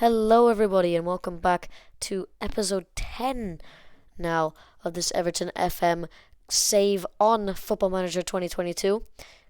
Hello, everybody, and welcome back to episode 10 now of this Everton FM save on Football Manager 2022.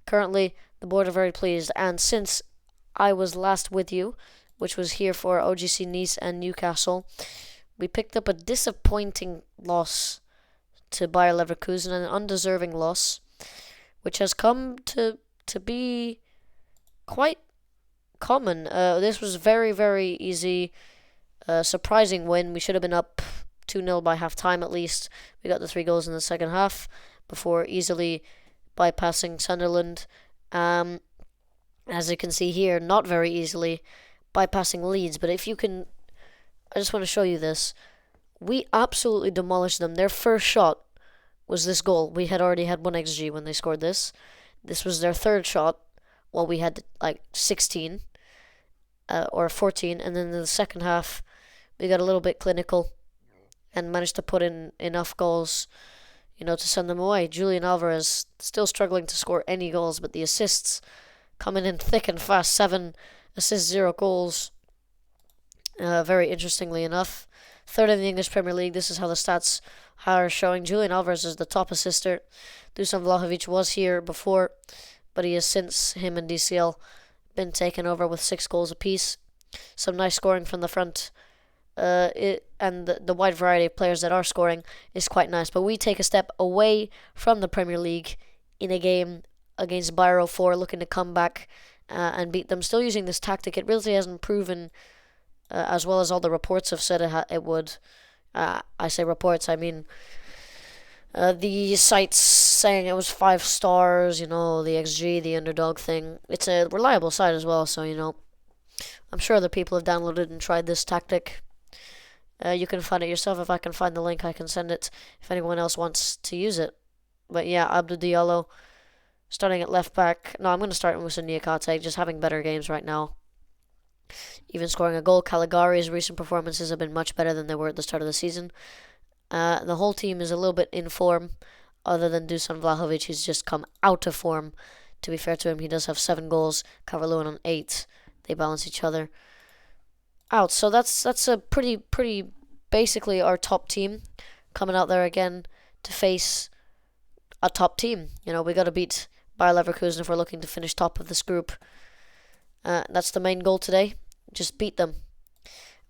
Currently, the board are very pleased, and since I was last with you, which was here for OGC Nice and Newcastle, we picked up a disappointing loss to Bayer Leverkusen, an undeserving loss, which has come to be quite common. This was very, very easy, surprising win. We should have been up 2-0 by half time at least. We got the 3 goals in the second half before easily bypassing Sunderland. As you can see here, not very easily bypassing Leeds. But if you can, I just want to show you this. We absolutely demolished them. Their first shot was this goal. We had already had 1 XG when they scored this. This was their third shot. Well, we had like 16 or 14, and then in the second half, we got a little bit clinical and managed to put in enough goals, to send them away. Julian Alvarez still struggling to score any goals, but the assists coming in thick and fast. 7 assists, 0 goals. Very interestingly enough, third in the English Premier League. This is how the stats are showing. Julian Alvarez is the top assister. Dusan Vlahovic was here before, but he has since, him and DCL, been taken over with 6 goals apiece. Some nice scoring from the front, and the wide variety of players that are scoring is quite nice. But we take a step away from the Premier League in a game against Bayer 04, looking to come back and beat them. Still using this tactic. It really hasn't proven, as well as all the reports have said it would. I say reports, I mean the sites saying it was 5 stars, the XG, the underdog thing. It's a reliable site as well, so, I'm sure other people have downloaded and tried this tactic. You can find it yourself. If I can find the link, I can send it if anyone else wants to use it. But yeah, Abdou Diallo starting at left back. No, I'm going to start with Musa Niakate, just having better games right now. Even scoring a goal. Caligari's recent performances have been much better than they were at the start of the season. The whole team is a little bit in form, other than Dusan Vlahovic, who's just come out of form. To be fair to him, he does have 7 goals, Calvert-Lewin on 8. They balance each other out. So that's a pretty basically our top team coming out there again to face a top team. We got to beat Bayer Leverkusen if we're looking to finish top of this group. That's the main goal today. Just beat them.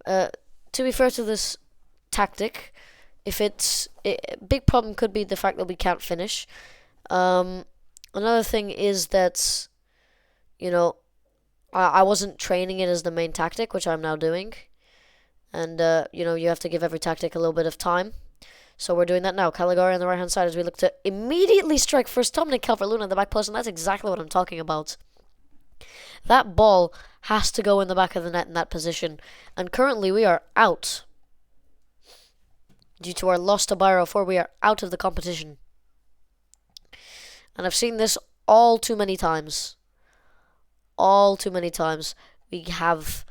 To be fair to this tactic, big problem could be the fact that we can't finish. Another thing is that, I wasn't training it as the main tactic, which I'm now doing. And, you have to give every tactic a little bit of time. So we're doing that now. Caligari on the right-hand side as we look to immediately strike first. Dominic Calvert-Lewin in the back post, and that's exactly what I'm talking about. That ball has to go in the back of the net in that position. And currently we are out. Due to our loss to Bayer 04, we are out of the competition. And I've seen this all too many times. All too many times. We have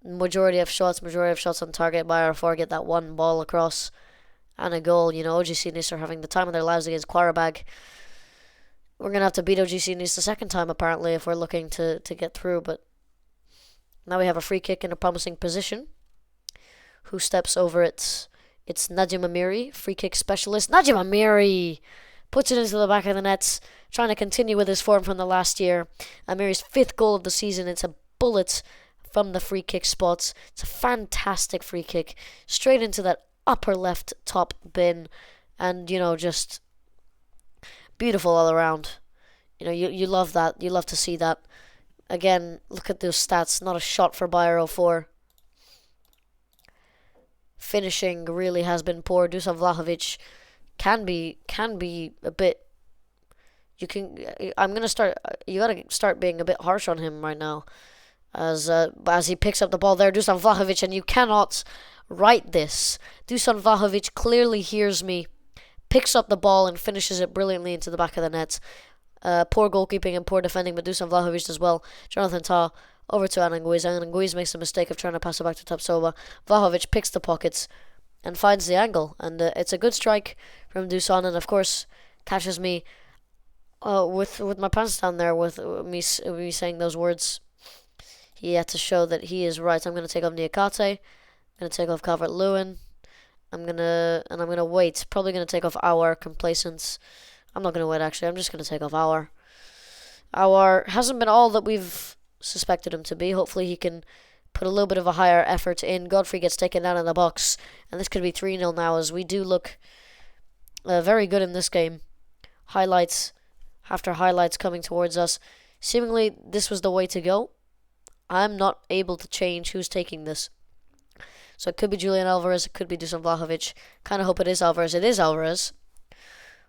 majority of shots on target. Bayer 04 get that one ball across and a goal. OGC Nice are having the time of their lives against Qarabag. We're going to have to beat OGC Nice the second time, apparently, if we're looking to get through. But now we have a free kick in a promising position. Who steps over it? It's Najim Amiri, free kick specialist. Najim Amiri puts it into the back of the nets, trying to continue with his form from the last year. Amiri's 5th goal of the season. It's a bullet from the free kick spots. It's a fantastic free kick, straight into that upper left top bin, and just beautiful all around. You love that. You love to see that. Again, look at those stats. Not a shot for Bayer 04. Finishing really has been poor. Dusan Vlahovic can be a bit. You gotta start being a bit harsh on him right now, as he picks up the ball there, Dusan Vlahovic, and you cannot write this. Dusan Vlahovic clearly hears me, picks up the ball and finishes it brilliantly into the back of the net. Poor goalkeeping and poor defending, but Dusan Vlahovic does well. Jonathan Tah over to Ananguiz. Ananguiz makes a mistake of trying to pass it back to Tapsoba. Vlahovic picks the pockets and finds the angle. And it's a good strike from Dusan, and of course catches me with my pants down there with me saying those words. He had to show that he is right. I'm going to take off Niakate. I'm going to take off Calvert-Lewin. I'm going to wait. Probably going to take off our Complacence. I'm not going to wait, actually. I'm just going to take off our. Our hasn't been all that we've suspected him to be. Hopefully he can put a little bit of a higher effort in. Godfrey gets taken down in the box. And this could be 3-0 now, as we do look very good in this game. Highlights after highlights coming towards us. Seemingly, this was the way to go. I'm not able to change who's taking this. So it could be Julian Alvarez, it could be Dusan Vlahovic. Kind of hope it is Alvarez. It is Alvarez.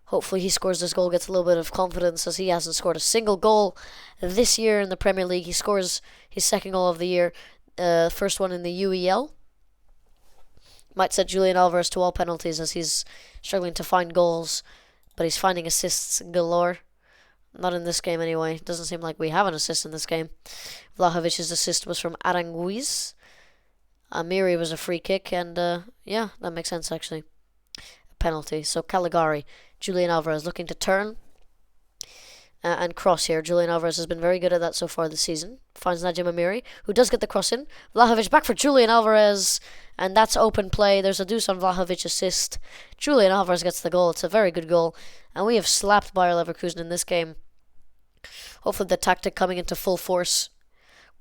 Hopefully he scores this goal, gets a little bit of confidence, as he hasn't scored a single goal this year in the Premier League. He scores his second goal of the year, first one in the UEL. Might set Julian Alvarez to all penalties, as he's struggling to find goals, but he's finding assists galore. Not in this game anyway. Doesn't seem like we have an assist in this game. Vlahovic's assist was from Aranguiz. Amiri was a free kick, and yeah, that makes sense actually. A penalty. So Caligari, Julian Alvarez looking to turn and cross here. Julian Alvarez has been very good at that so far this season. Finds Najim Amiri, who does get the cross in. Vlahovic back for Julian Alvarez, and that's open play. There's a Dusan Vlahovic assist. Julian Alvarez gets the goal. It's a very good goal, and we have slapped Bayer Leverkusen in this game. Hopefully the tactic coming into full force.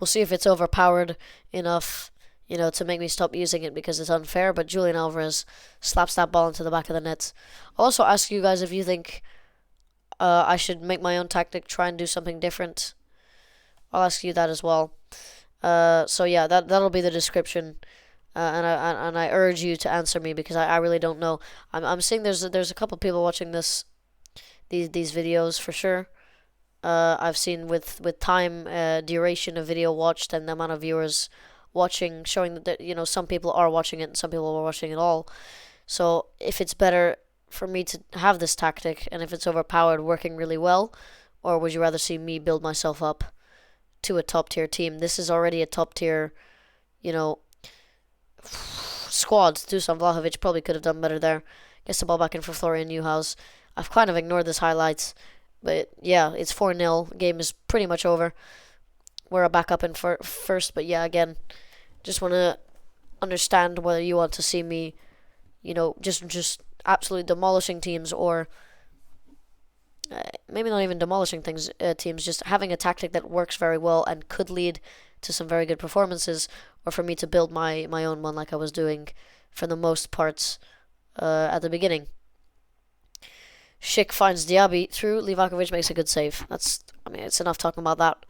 We'll see if it's overpowered enough, to make me stop using it because it's unfair, but Julian Alvarez slaps that ball into the back of the net. I'll also ask you guys if you think I should make my own tactic, try and do something different. I'll ask you that as well. So yeah, that'll be the description, and I urge you to answer me because I really don't know. I'm seeing there's a couple people watching these videos for sure. I've seen with time duration of video watched and the amount of viewers watching, showing that some people are watching it and some people are watching it all. So if it's better for me to have this tactic, and if it's overpowered, working really well, or would you rather see me build myself up to a top tier team? This is already a top tier, squad. Dusan Vlahovic probably could have done better there. Gets the ball back in for Florian Neuhaus. I've kind of ignored this highlights, but yeah, it's 4-0. Game is pretty much over. We're back up in first, but yeah, again, just want to understand whether you want to see me, just absolutely demolishing teams, or maybe not even demolishing teams, just having a tactic that works very well and could lead to some very good performances, or for me to build my own one like I was doing for the most parts at the beginning. Schick finds Diaby through. Livakovic makes a good save. It's enough talking about that.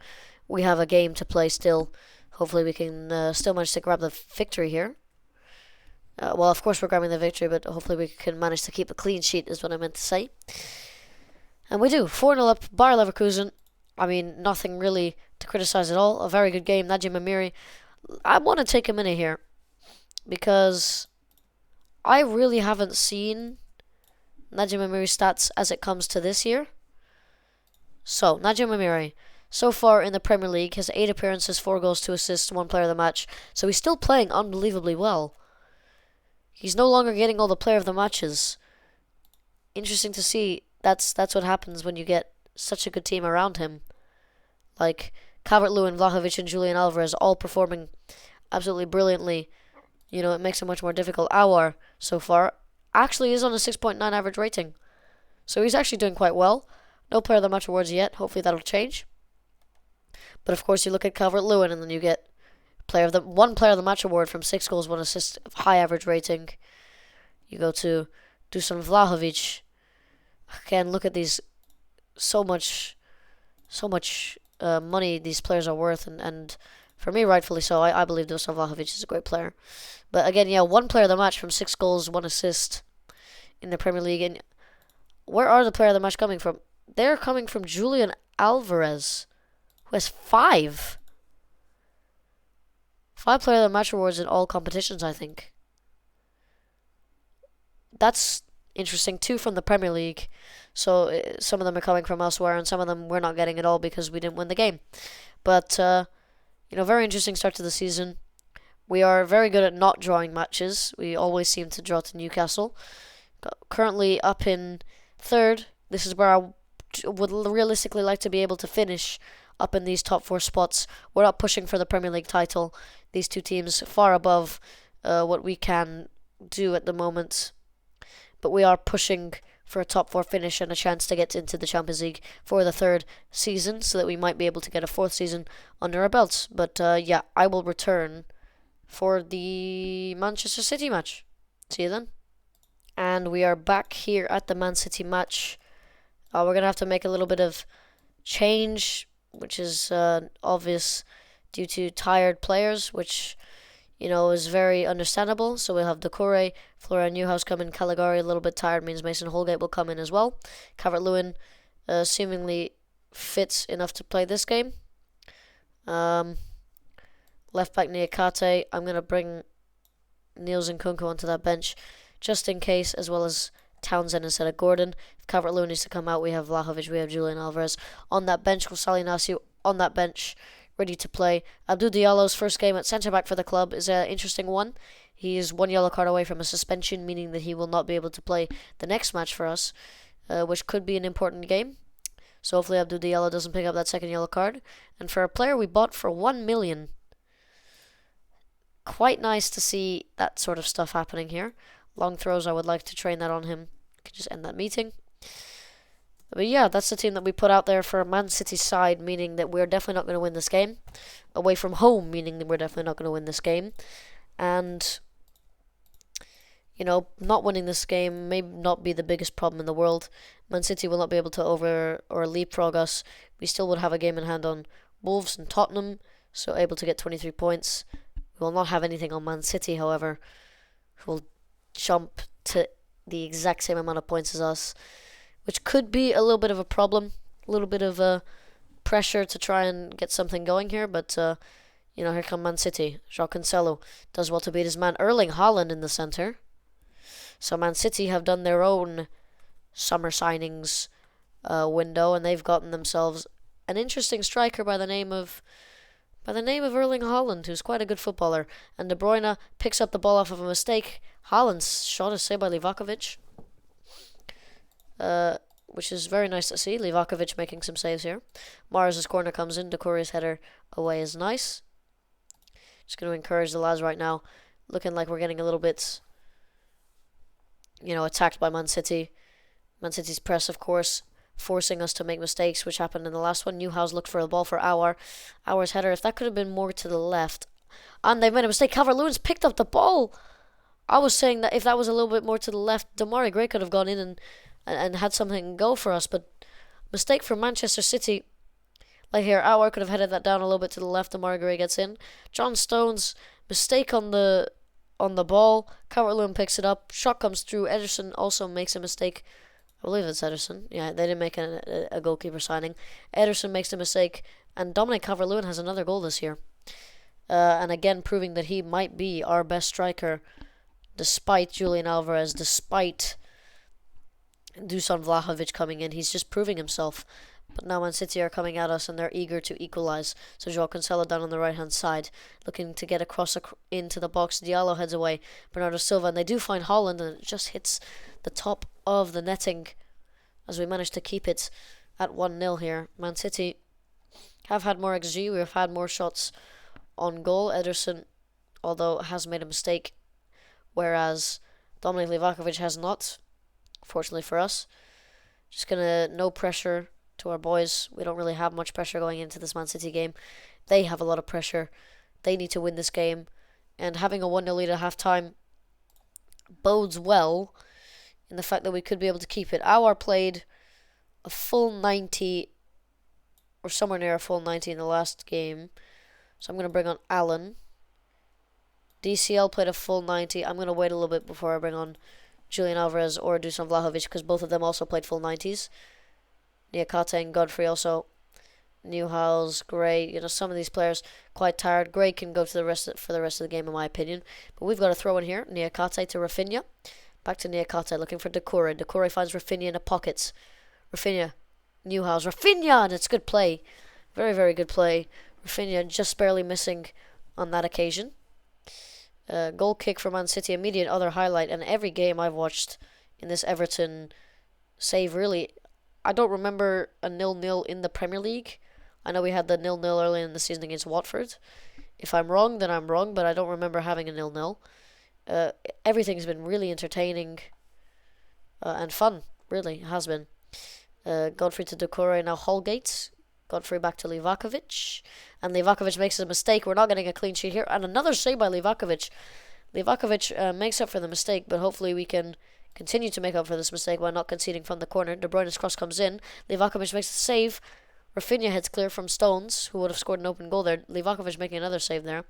We have a game to play still. Hopefully we can still manage to grab the victory here. Well, of course we're grabbing the victory, but hopefully we can manage to keep a clean sheet is what I meant to say. And we do. 4-0 up, Bayer Leverkusen. Nothing really to criticize at all. A very good game. Najim Amiri. I want to take a minute here, because I really haven't seen Najim Amiri's stats as it comes to this year. So, Najim Amiri, so far in the Premier League, has 8 appearances, 4 goals, 2 assists, 1 player of the match. So he's still playing unbelievably well. He's no longer getting all the player of the matches. Interesting to see. That's what happens when you get such a good team around him. Like Calvert-Lewin, Vlahovic, and Julian Alvarez all performing absolutely brilliantly. It makes it much more difficult. Aouar, so far, actually is on a 6.9 average rating. So he's actually doing quite well. No player of the match awards yet. Hopefully that'll change. But of course you look at Calvert-Lewin and then you get one player of the match award from 6 goals, 1 assist, high average rating. You go to Dusan Vlahovic. Again, look at these, so much money these players are worth, and for me, rightfully so. I believe Dusan Vlahovic is a great player. But again, yeah, 1 player of the match from 6 goals, 1 assist in the Premier League. And where are the player of the match coming from? They're coming from Julian Alvarez, who has 5 player of the match awards in all competitions, I think. That's interesting. 2 from the Premier League. So some of them are coming from elsewhere, and some of them we're not getting at all because we didn't win the game. But, very interesting start to the season. We are very good at not drawing matches. We always seem to draw to Newcastle. Currently up in 3rd. This is where I would realistically like to be able to finish up in these top 4 spots. We're not pushing for the Premier League title. These two teams far above what we can do at the moment. But we are pushing for a top 4 finish and a chance to get into the Champions League for the 3rd season, so that we might be able to get a 4th season under our belts. But yeah, I will return for the Manchester City match. See you then. And we are back here at the Man City match. We're going to have to make a little bit of change, which is obvious due to tired players, which, you know, is very understandable. So we'll have Doucouré, Florian Neuhaus come in, Caligari a little bit tired, means Mason Holgate will come in as well. Calvert-Lewin seemingly fit enough to play this game. Left back Niakate, I'm going to bring Niels Nkunku onto that bench just in case, as well as Townsend instead of Gordon. If Calvert-Lewin needs to come out, we have Vlahovic, we have Julian Alvarez on that bench, Kusali Nasiu on that bench, ready to play. Abdou Diallo's first game at centre-back for the club is an interesting one. He is 1 yellow card away from a suspension, meaning that he will not be able to play the next match for us, which could be an important game. So hopefully Abdou Diallo doesn't pick up that second yellow card. And for a player we bought for 1 million, quite nice to see that sort of stuff happening here. Long throws, I would like to train that on him. Could just end that meeting. But yeah, that's the team that we put out there for a Man City side, meaning that we're definitely not going to win this game. Away from home, meaning that we're definitely not going to win this game. And, you know, not winning this game may not be the biggest problem in the world. Man City will not be able to over or leapfrog us. We still would have a game in hand on Wolves and Tottenham, so able to get 23 points. We will not have anything on Man City, however, who will jump to the exact same amount of points as us, which could be a little bit of a problem, a little bit of pressure to try and get something going here, but you know, here come Man City. João Cancelo does well to beat his man Erling Haaland in the centre. So Man City have done their own summer signings window, and they've gotten themselves an interesting striker by the name of Erling Haaland, who's quite a good footballer. And De Bruyne picks up the ball off of a mistake. Haaland's shot is saved by Livakovic, which is very nice to see. Livakovic making some saves here. Mahrez's corner comes in. Doucouré's header away is nice. Just going to encourage the lads right now. Looking like we're getting a little bit, you know, attacked by Man City. Man City's press, of course, forcing us to make mistakes, which happened in the last one. Neuhaus looked for the ball for Aouar's header. If that could have been more to the left. And they made a mistake. Calvert-Lewin's picked up the ball. I was saying that if that was a little bit more to the left, Demarai Gray could have gone in and had something go for us. But mistake for Manchester City. Like here, Aouar could have headed that down a little bit to the left. Demarai Gray gets in. John Stones, mistake on the ball. Calvert-Lewin picks it up. Shot comes through. Ederson also makes a mistake. I believe it's Ederson. Yeah, they didn't make a goalkeeper signing. Ederson makes a mistake, and Dominic Calvert-Lewin has another goal this year. And again, proving that he might be our best striker, despite Julian Alvarez, despite Dusan Vlahovic coming in. He's just proving himself. But now Man City are coming at us, and they're eager to equalize. So João Cancelo down on the right-hand side, looking to get across into the box. Diallo heads away. Bernardo Silva, and they do find Haaland, and it just hits the top of the netting as we manage to keep it at 1-0 here. Man City have had more XG. We have had more shots on goal. Ederson, although, has made a mistake, whereas Dominic Livakovic has not, fortunately for us. Just gonna, no pressure to our boys. We don't really have much pressure going into this Man City game. They have a lot of pressure. They need to win this game. And having a 1-0 lead at halftime bodes well in the fact that we could be able to keep it. Aouar played a full 90, or somewhere near a full 90 in the last game. So I'm going to bring on Allen. DCL played a full 90. I'm going to wait a little bit before I bring on Julian Alvarez or Dusan Vlahovic, because both of them also played full 90s. Niakate and Godfrey also. Neuhaus, Gray, you know, some of these players quite tired. Gray can go to for the rest of the game, in my opinion. But we've got a throw in here. Niakate to Rafinha. Back to Niakate, looking for Doucouré. Doucouré finds Rafinha in the pockets. Rafinha, Neuhaus, Rafinha, and it's good play. Very, very good play. Rafinha just barely missing on that occasion. Goal kick for Man City, immediate other highlight, and every game I've watched in this Everton save, really, I don't remember a 0-0 in the Premier League. I know we had the 0-0 early in the season against Watford. If I'm wrong, then I'm wrong, but I don't remember having a 0-0. Everything's been really entertaining and fun, really, it has been. Godfrey to Doucouré, now Holgate. Godfrey back to Livakovic. And Livakovic makes a mistake. We're not getting a clean sheet here. And another save by Livakovic. Livakovic makes up for the mistake, but hopefully we can continue to make up for this mistake by not conceding from the corner. De Bruyne's cross comes in. Livakovic makes the save. Rafinha heads clear from Stones, who would have scored an open goal there. Livakovic making another save there.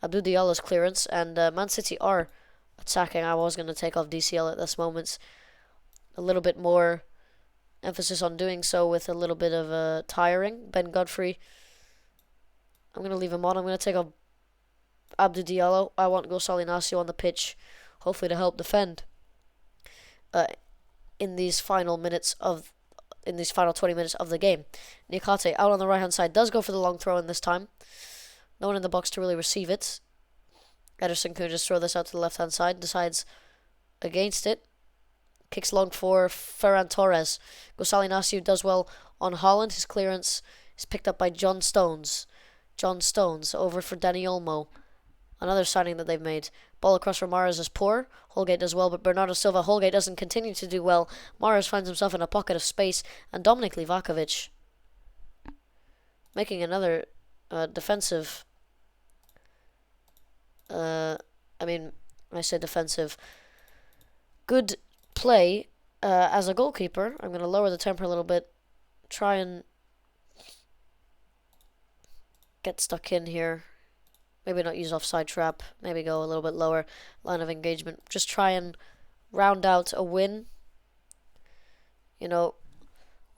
Abdou Diallo's clearance. And Man City are attacking. I was going to take off DCL at this moment. A little bit more emphasis on doing so with a little bit of tiring. Ben Godfrey, I'm going to leave him on. I'm going to take off Abdou Diallo. I want Gosal Inacio on the pitch, hopefully to help defend in these final 20 minutes of the game. Niakate out on the right hand side does go for the long throw in this time. No one in the box to really receive it. Ederson could just throw this out to the left hand side, decides against it. Kicks long for Ferran Torres. Gosal Inacio does well on Haaland. His clearance is picked up by John Stones. John Stones over for Dani Olmo. Another signing that they've made. Ball across for Mahrez is poor. Holgate does well, but Bernardo Silva, Holgate doesn't continue to do well. Mahrez finds himself in a pocket of space, and Dominic Livakovic making another defensive. I say defensive. Good play as a goalkeeper. I'm going to lower the temper a little bit. Try and get stuck in here. Maybe not use offside trap. Maybe go a little bit lower line of engagement. Just try and round out a win. You know,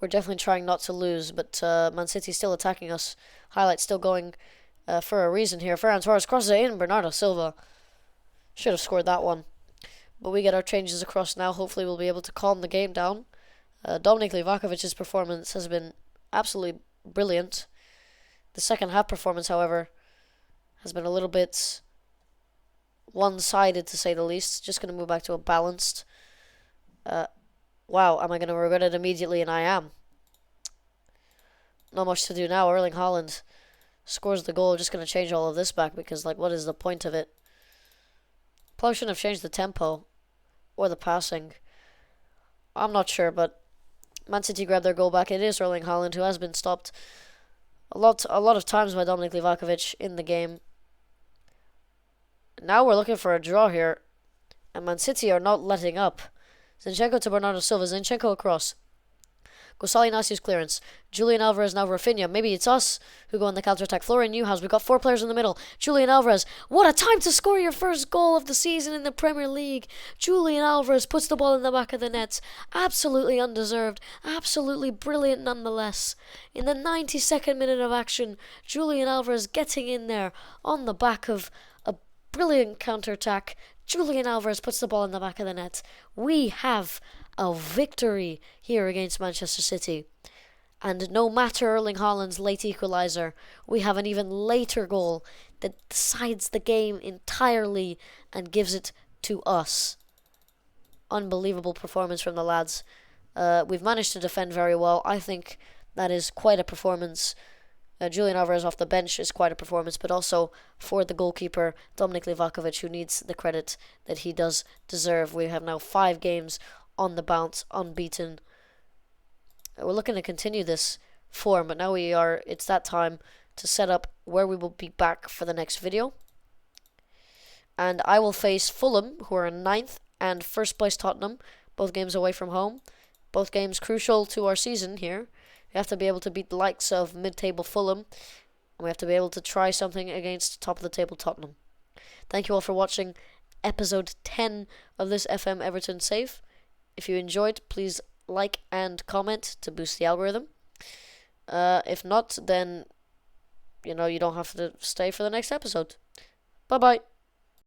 we're definitely trying not to lose, but Man City's still attacking us. Highlight still going for a reason here. Ferran Torres crosses it in. Bernardo Silva should have scored that one. But we get our changes across now. Hopefully we'll be able to calm the game down. Dominic Livakovic's performance has been absolutely brilliant. The second half performance, however, has been a little bit one-sided, to say the least. Just going to move back to a balanced. Wow, am I going to regret it immediately? And I am. Not much to do now. Erling Haaland scores the goal. Just going to change all of this back because, like, what is the point of it? Probably shouldn't have changed the tempo or the passing. I'm not sure, but Man City grabbed their goal back. It is Erling Haaland, who has been stopped a lot of times by Dominic Livakovic in the game. Now we're looking for a draw here, and Man City are not letting up. Zinchenko to Bernardo Silva. Zinchenko across. Gosal Inacio's clearance. Julian Alvarez now Rafinha. Maybe it's us who go on the counter-attack. Florian Neuhaus. We've got 4 players in the middle. Julian Alvarez. What a time to score your first goal of the season in the Premier League. Julian Alvarez puts the ball in the back of the net. Absolutely undeserved. Absolutely brilliant nonetheless. In the 92nd minute of action, Julian Alvarez getting in there on the back of a brilliant counter-attack. Julian Alvarez puts the ball in the back of the net. We have a victory here against Manchester City. And no matter Erling Haaland's late equaliser, we have an even later goal that decides the game entirely and gives it to us. Unbelievable performance from the lads. We've managed to defend very well. I think that is quite a performance. Julian Alvarez off the bench is quite a performance, but also for the goalkeeper, Dominic Livakovic, who needs the credit that he does deserve. We have now 5 games on the bounce, unbeaten. We're looking to continue this form, but now it's that time to set up where we will be back for the next video. And I will face Fulham, who are in 9th, and first place Tottenham, both games away from home. Both games crucial to our season here. We have to be able to beat the likes of mid-table Fulham, and we have to be able to try something against top-of-the-table Tottenham. Thank you all for watching episode 10 of this FM Everton save. If you enjoyed, please like and comment to boost the algorithm. If not, then, you don't have to stay for the next episode. Bye-bye.